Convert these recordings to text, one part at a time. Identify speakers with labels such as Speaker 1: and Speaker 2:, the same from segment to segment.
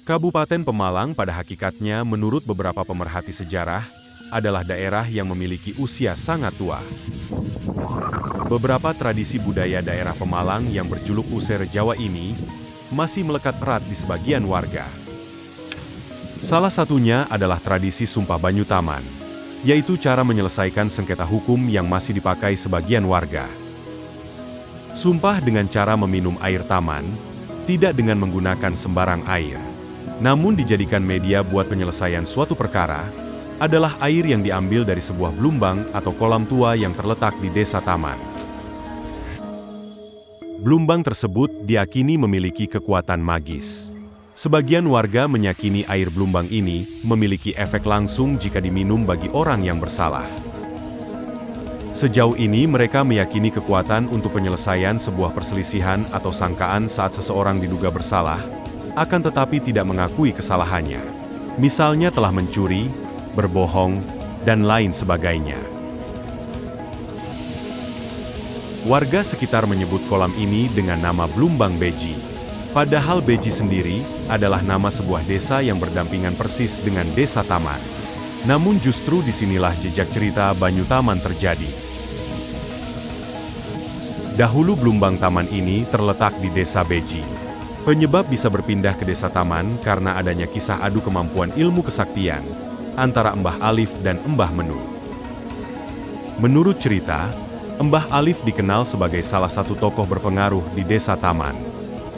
Speaker 1: Kabupaten Pemalang pada hakikatnya menurut beberapa pemerhati sejarah, adalah daerah yang memiliki usia sangat tua. Beberapa tradisi budaya daerah Pemalang yang berjuluk User Jawa ini, masih melekat erat di sebagian warga. Salah satunya adalah tradisi Sumpah Banyu Taman, yaitu cara menyelesaikan sengketa hukum yang masih dipakai sebagian warga. Sumpah dengan cara meminum air taman, tidak dengan menggunakan sembarang air, namun dijadikan media buat penyelesaian suatu perkara, adalah air yang diambil dari sebuah blumbang atau kolam tua yang terletak di desa taman. Blumbang tersebut diyakini memiliki kekuatan magis. Sebagian warga meyakini air blumbang ini memiliki efek langsung jika diminum bagi orang yang bersalah. Sejauh ini mereka meyakini kekuatan untuk penyelesaian sebuah perselisihan atau sangkaan saat seseorang diduga bersalah, akan tetapi tidak mengakui kesalahannya. Misalnya telah mencuri, berbohong, dan lain sebagainya. Warga sekitar menyebut kolam ini dengan nama Blumbang Beji. Padahal Beji sendiri adalah nama sebuah desa yang berdampingan persis dengan desa Taman. Namun justru disinilah jejak cerita Banyu Taman terjadi. Dahulu Blumbang Taman ini terletak di desa Beji. Penyebab bisa berpindah ke desa Taman karena adanya kisah adu kemampuan ilmu kesaktian antara Mbah Alif dan Mbah Menu. Menurut cerita, Mbah Alif dikenal sebagai salah satu tokoh berpengaruh di desa Taman.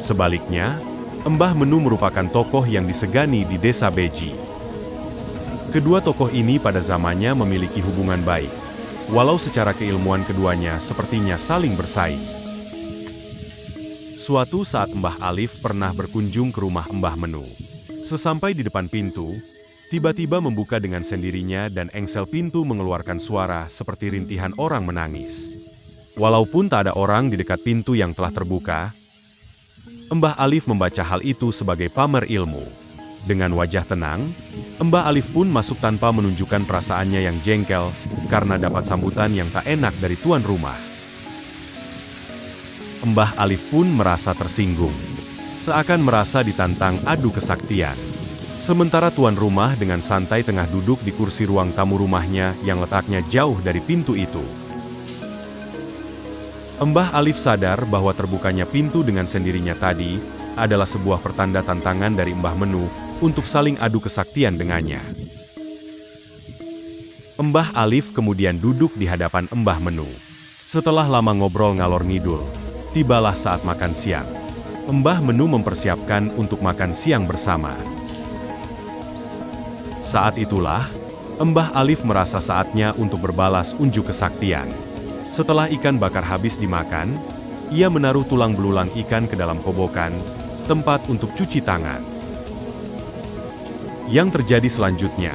Speaker 1: Sebaliknya, Mbah Menu merupakan tokoh yang disegani di desa Beji. Kedua tokoh ini pada zamannya memiliki hubungan baik, walau secara keilmuan keduanya sepertinya saling bersaing. Suatu saat Mbah Alif pernah berkunjung ke rumah Mbah Menu. Sesampai di depan pintu, tiba-tiba membuka dengan sendirinya dan engsel pintu mengeluarkan suara seperti rintihan orang menangis. Walaupun tak ada orang di dekat pintu yang telah terbuka, Mbah Alif membaca hal itu sebagai pamer ilmu. Dengan wajah tenang, Mbah Alif pun masuk tanpa menunjukkan perasaannya yang jengkel karena dapat sambutan yang tak enak dari tuan rumah. Mbah Alif pun merasa tersinggung, seakan merasa ditantang adu kesaktian. Sementara tuan rumah dengan santai tengah duduk di kursi ruang tamu rumahnya yang letaknya jauh dari pintu itu. Mbah Alif sadar bahwa terbukanya pintu dengan sendirinya tadi adalah sebuah pertanda tantangan dari Mbah Menu untuk saling adu kesaktian dengannya. Mbah Alif kemudian duduk di hadapan Mbah Menu. Setelah lama ngobrol ngalor ngidul, tibalah saat makan siang. Mbah Menu mempersiapkan untuk makan siang bersama. Saat itulah, Mbah Alif merasa saatnya untuk berbalas unjuk kesaktian. Setelah ikan bakar habis dimakan, ia menaruh tulang belulang ikan ke dalam kobokan, tempat untuk cuci tangan. Yang terjadi selanjutnya,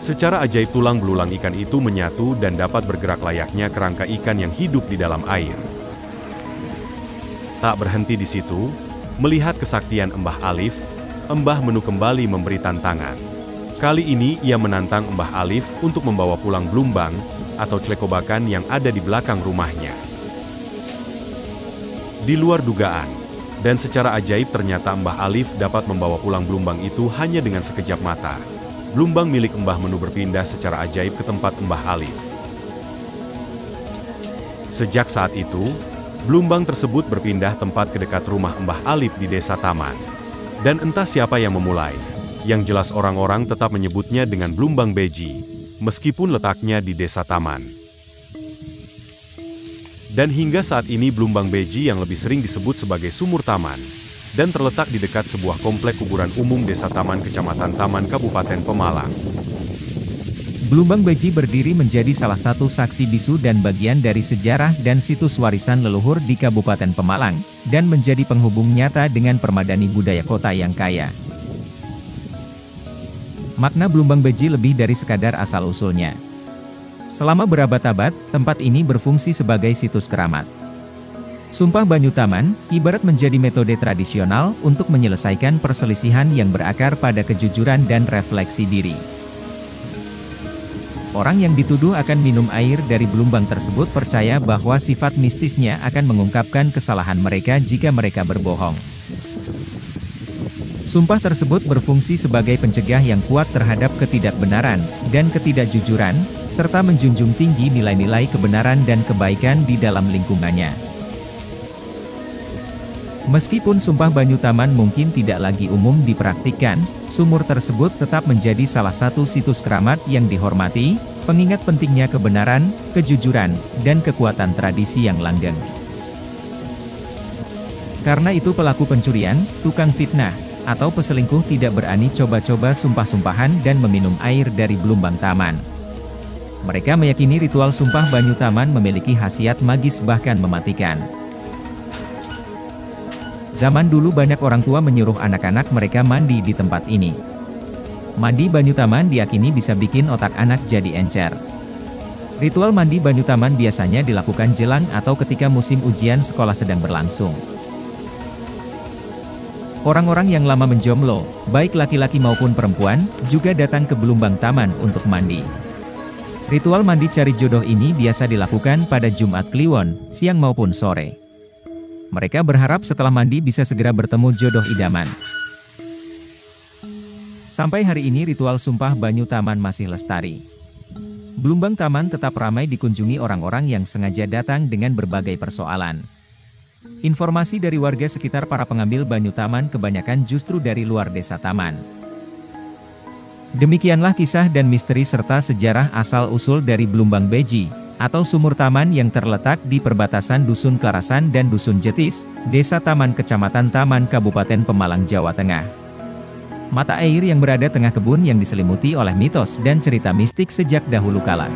Speaker 1: secara ajaib tulang belulang ikan itu menyatu dan dapat bergerak layaknya kerangka ikan yang hidup di dalam air. Tak berhenti di situ, melihat kesaktian Mbah Alif, Mbah Menu kembali memberi tantangan. Kali ini ia menantang Mbah Alif untuk membawa pulang blumbang atau clekobakan yang ada di belakang rumahnya. Di luar dugaan, dan secara ajaib ternyata Mbah Alif dapat membawa pulang blumbang itu hanya dengan sekejap mata. Blumbang milik Mbah Menu berpindah secara ajaib ke tempat Mbah Alif. Sejak saat itu, blumbang tersebut berpindah tempat ke dekat rumah Mbah Alif di desa Taman. Dan entah siapa yang memulai, yang jelas orang-orang tetap menyebutnya dengan Blumbang Beji, meskipun letaknya di desa Taman. Dan hingga saat ini Blumbang Beji yang lebih sering disebut sebagai Sumur Taman, dan terletak di dekat sebuah komplek kuburan umum desa Taman Kecamatan Taman Kabupaten Pemalang.
Speaker 2: Blumbang Beji berdiri menjadi salah satu saksi bisu dan bagian dari sejarah dan situs warisan leluhur di Kabupaten Pemalang, dan menjadi penghubung nyata dengan permadani budaya kota yang kaya. Makna Blumbang Beji lebih dari sekadar asal-usulnya. Selama berabad-abad, tempat ini berfungsi sebagai situs keramat. Sumpah Banyu Taman, ibarat menjadi metode tradisional untuk menyelesaikan perselisihan yang berakar pada kejujuran dan refleksi diri. Orang yang dituduh akan minum air dari blumbang tersebut percaya bahwa sifat mistisnya akan mengungkapkan kesalahan mereka jika mereka berbohong. Sumpah tersebut berfungsi sebagai pencegah yang kuat terhadap ketidakbenaran dan ketidakjujuran, serta menjunjung tinggi nilai-nilai kebenaran dan kebaikan di dalam lingkungannya. Meskipun Sumpah Banyu Taman mungkin tidak lagi umum dipraktikkan, sumur tersebut tetap menjadi salah satu situs keramat yang dihormati, pengingat pentingnya kebenaran, kejujuran, dan kekuatan tradisi yang langgeng. Karena itu pelaku pencurian, tukang fitnah, atau peselingkuh tidak berani coba-coba sumpah-sumpahan dan meminum air dari Blumbang Taman. Mereka meyakini ritual Sumpah Banyu Taman memiliki khasiat magis bahkan mematikan. Zaman dulu banyak orang tua menyuruh anak-anak mereka mandi di tempat ini. Mandi Banyu Taman diyakini bisa bikin otak anak jadi encer. Ritual mandi Banyu Taman biasanya dilakukan jelang atau ketika musim ujian sekolah sedang berlangsung. Orang-orang yang lama menjomblo, baik laki-laki maupun perempuan, juga datang ke Blumbang Taman untuk mandi. Ritual mandi cari jodoh ini biasa dilakukan pada Jumat Kliwon, siang maupun sore. Mereka berharap setelah mandi bisa segera bertemu jodoh idaman. Sampai hari ini ritual Sumpah Banyu Taman masih lestari. Blumbang Taman tetap ramai dikunjungi orang-orang yang sengaja datang dengan berbagai persoalan. Informasi dari warga sekitar para pengambil banyu taman kebanyakan justru dari luar desa taman. Demikianlah kisah dan misteri serta sejarah asal-usul dari Blumbang Beji, atau sumur taman yang terletak di perbatasan Dusun Klarasan dan Dusun Jetis, Desa Taman Kecamatan Taman Kabupaten Pemalang, Jawa Tengah. Mata air yang berada tengah kebun yang diselimuti oleh mitos dan cerita mistik sejak dahulu kala.